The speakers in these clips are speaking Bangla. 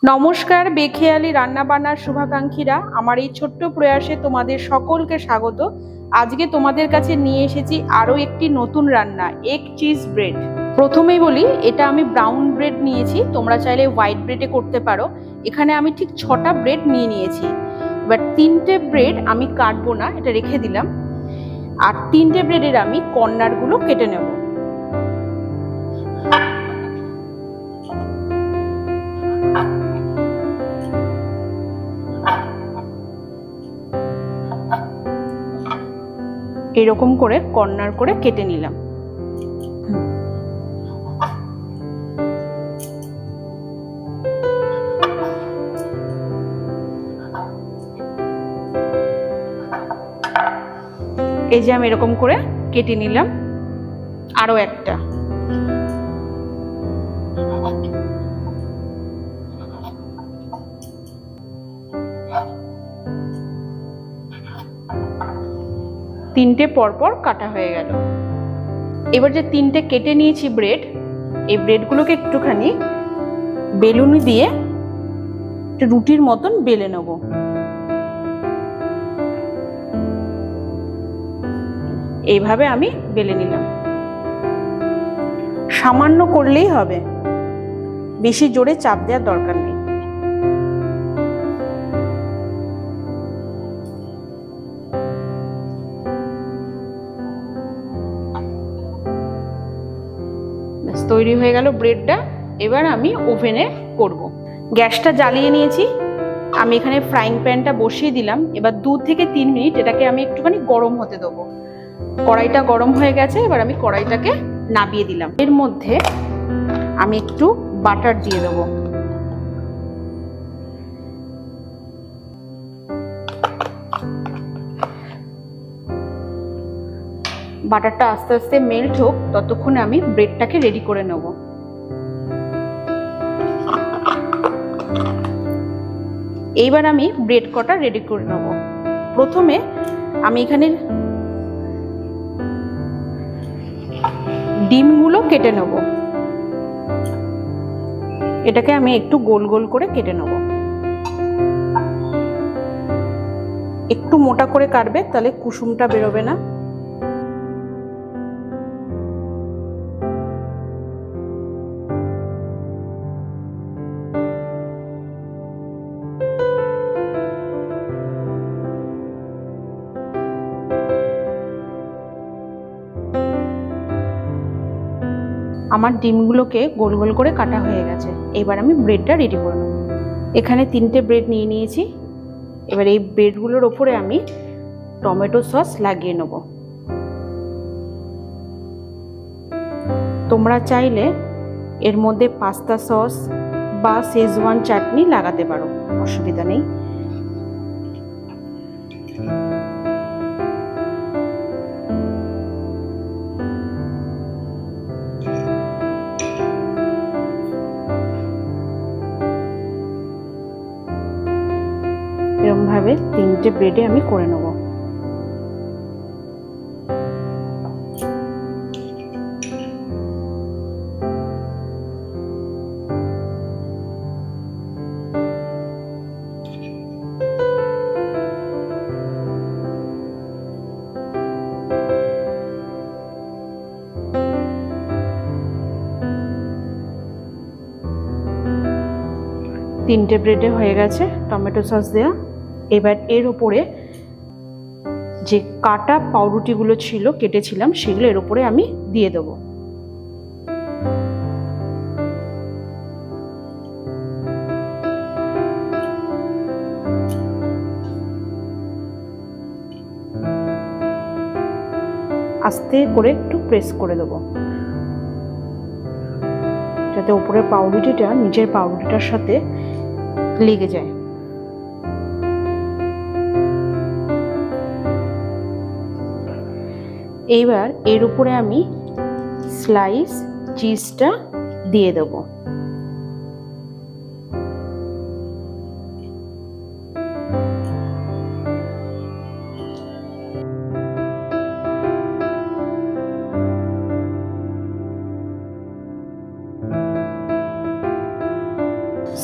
নমস্কার বেখেয়ালি রান্না বান্নার শুভাকাঙ্ক্ষীরা, আমার এই ছোট্ট প্রয়াসে তোমাদের সকলকে স্বাগত। আজকে তোমাদের কাছে নিয়ে এসেছি আরো একটি নতুন রান্না, এগ চিজ ব্রেড। প্রথমেই বলি, এটা আমি ব্রাউন ব্রেড নিয়েছি, তোমরা চাইলে হোয়াইট ব্রেডে করতে পারো। এখানে আমি ঠিক 6টা ব্রেড নিয়েছি। এবার 3টে ব্রেড আমি কাটবো না, এটা রেখে দিলাম। আর 3টে ব্রেডের আমি কর্নারগুলো কেটে নেব। এরকম করে কর্নার করে কেটে নিলাম। এই যে আমি এরকম করে কেটে নিলাম। আরো একটা, তিনটে পরপর কাটা হয়ে গেল। এবার যে 3টে কেটে নিয়েছি ব্রেড, এই ব্রেডগুলোকে একটুখানি বেলুনি দিয়ে রুটির মতন বেলে নেব। এইভাবে আমি বেলে নিলাম। সামান্য করলেই হবে, বেশি জোরে চাপ দেওয়ার দরকার নেই। তৈরি হয়ে গেল ব্রেডটা। এবার আমি ওভেনে করব। গ্যাসটা জ্বালিয়ে নিয়েছি, আমি এখানে ফ্রাইং প্যানটা বসিয়ে দিলাম। এবার 2 থেকে 3 মিনিট এটাকে আমি একটুখানি গরম হতে দেবো। কড়াইটা গরম হয়ে গেছে, এবার আমি কড়াইটাকে নামিয়ে দিলাম। এর মধ্যে আমি একটু বাটার দিয়ে দেবো। বাটারটা আস্তে আস্তে মেল্ট হোক, ততক্ষণে আমি ব্রেডটাকে রেডি করে নেব। এইবার আমি ব্রেড কটা রেডি করে নেব। প্রথমে আমি এখানে ডিমগুলো কেটে নেব। এটাকে আমি একটু গোল গোল করে কেটে নেব। একটু মোটা করে কাটবে, তাহলে কুসুমটা বেরোবে না। আমার ডিমগুলোকে গোল গোল করে কাটা হয়ে গেছে। এবার আমি ব্রেডটা রেডি করে নেব। এখানে 3টে ব্রেড নিয়ে নিয়েছি। এবার এই ব্রেডগুলোর ওপরে আমি টমেটো সস লাগিয়ে নেব। তোমরা চাইলে এর মধ্যে পাস্তা সস বা শেজওয়ান চাটনি লাগাতে পারো, অসুবিধা নেই। এরকম ভাবে 3টে ব্রেডে আমি করে নেব। তিনটে ব্রেডে হয়ে গেছে টমেটো সস দেওয়া। এবার এর উপরে যে কাটা পাউরুটিগুলো ছিল, কেটেছিলাম, সেগুলো এর উপরে আমি দিয়ে দেবো। আস্তে করে একটু প্রেস করে দেবো, যাতে উপরের পাউরুটিটা নিচের পাউরুটিটার সাথে লেগে যায়। এইবার এর উপরে আমি স্লাইস চিজটা দিয়ে দেব।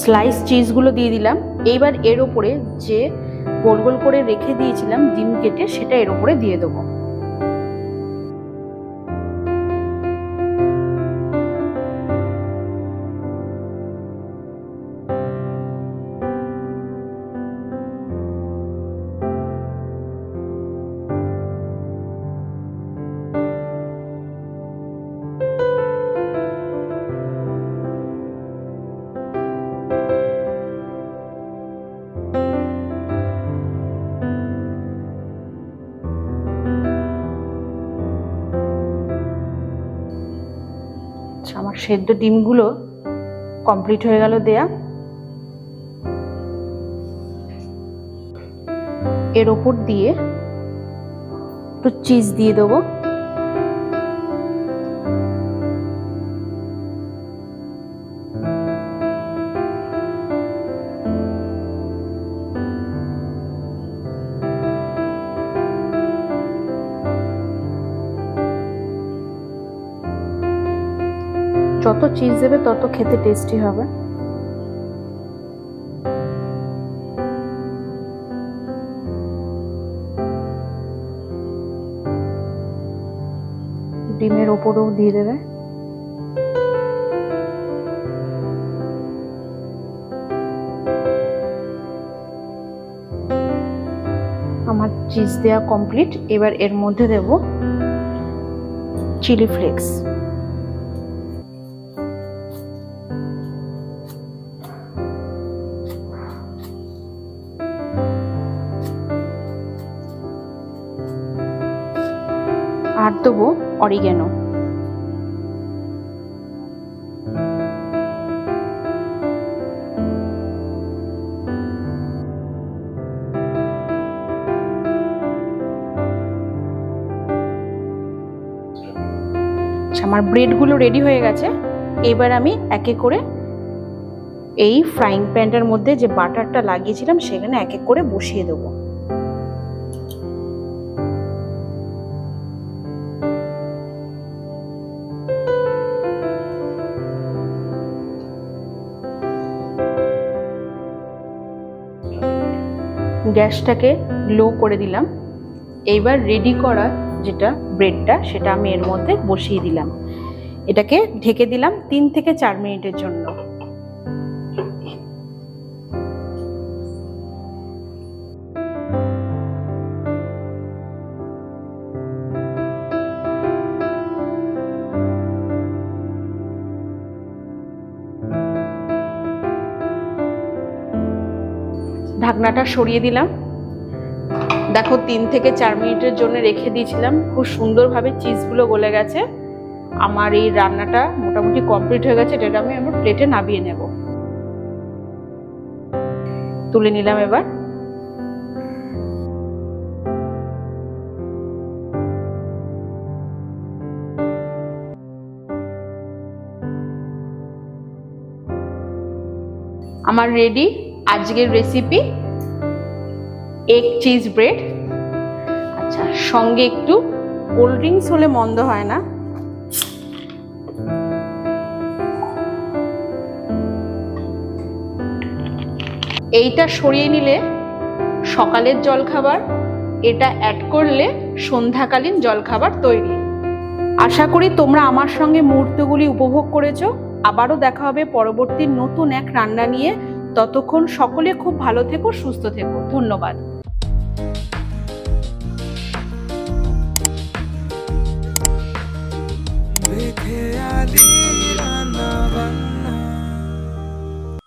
স্লাইস চিজগুলো দিয়ে দিলাম। এইবার এর ওপরে যে গোল গোল করে রেখে দিয়েছিলাম ডিম কেটে, সেটা এর ওপরে দিয়ে দেবো। আমার সেদ্ধ ডিমগুলো কমপ্লিট হয়ে গেল দেয়া। এর ওপর দিয়ে একটু চিজ দিয়ে দেবো। যত চিজ দেবে তত খেতে টেস্টি হবে। ডিমের ওপরেও দিয়ে দেবে। আমার চিজ দেওয়া কমপ্লিট। এবার এর মধ্যে দেব চিলি ফ্লেক্স। আর দেবো অরিগ্যানো। আমার ব্রেডগুলো রেডি হয়ে গেছে। এবার আমি এক এক করে এই ফ্রাইং প্যানটার মধ্যে যে বাটারটা লাগিয়েছিলাম সেখানে এক এক করে বসিয়ে দেবো। গ্যাসটাকে লো করে দিলাম। এইবার রেডি করা যেটা ব্রেডটা সেটা আমি এর মধ্যে বসিয়ে দিলাম। এটাকে ঢেকে দিলাম 3 থেকে 4 মিনিটের জন্য। ঢাকনাটা সরিয়ে দিলাম। দেখো 3 থেকে 4 মিনিটের জন্য রেখে দিয়েছিলাম, খুব সুন্দরভাবে চিজগুলো গলে গেছে। আমার এই রান্নাটা মোটামুটি কমপ্লিট হয়ে গেছে। এটাকে আমি আমার প্লেটে নামিয়ে নেব। তুলে নিলাম। এবার আমার রেডি আজকের রেসিপি এগ চিজ ব্রেড। আচ্ছা, সঙ্গে একটু কোল্ড ড্রিঙ্কস হলে মন্দ হয় না। এইটা সরিয়ে নিলে সকালের জলখাবার, এটা অ্যাড করলে সন্ধ্যাকালীন জলখাবার তৈরি। আশা করি তোমরা আমার সঙ্গে মুহূর্তগুলি উপভোগ করেছো। আবারও দেখা হবে পরবর্তী নতুন এক রান্না নিয়ে। ততক্ষণ সকলে খুব ভালো থেকো, সুস্থ থেকো। ধন্যবাদ।